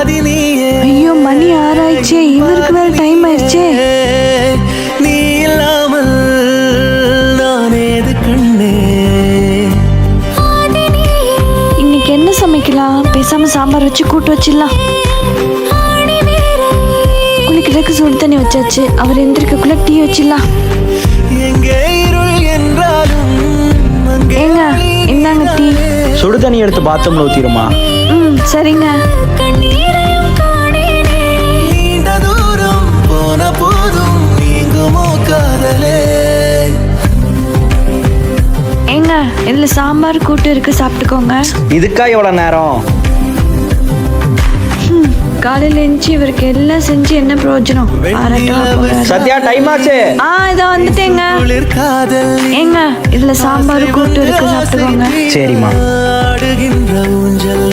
ஐயோ மணி 6 ஆயிடுச்சே, இவருக்கு வேற டைம் ஆயிடுச்சே. நீ இல்லாமல் நான் ஏது கண்ணே. இன்னைக்கு என்ன சமைக்கலாம்? பேசாம சாம்பார் வச்சு கூட்டு வச்சிடலாம். குளிக்கிறதுக்கு சுடு தண்ணி வச்சாச்சு, அவர் எந்திரிக்கக்குள்ள டீ வச்சிடலாம். எங்கே இருள் என்றாலும் ஏங்க இந்தாங்க டீ. சுடு தண்ணி எடுத்து பாத்ரூம்ல ஊத்திடுமா? சரிங்க. நீண்ட தூரம் போன போதும் நீங்குமோ காதலே. ஏங்க இதுல சாம்பார் கூட்டு இருக்கு, சாப்பிட்டுக்கோங்க. இதுக்கா எவ்வளவு நேரம்? காலையில எழுந்துச்சு இவருக்கு எல்லாம் செஞ்சு என்ன பிரயோஜனம்? சத்யா டைம் ஆச்சு. இதோ வந்துட்டேங்க. ஏங்க இதுல சாம்பார் கூட்டு இருக்கு, சாப்பிட்டுக்கோங்க. சரிம்மா. ஆடுகின்ற ஊஞ்சல்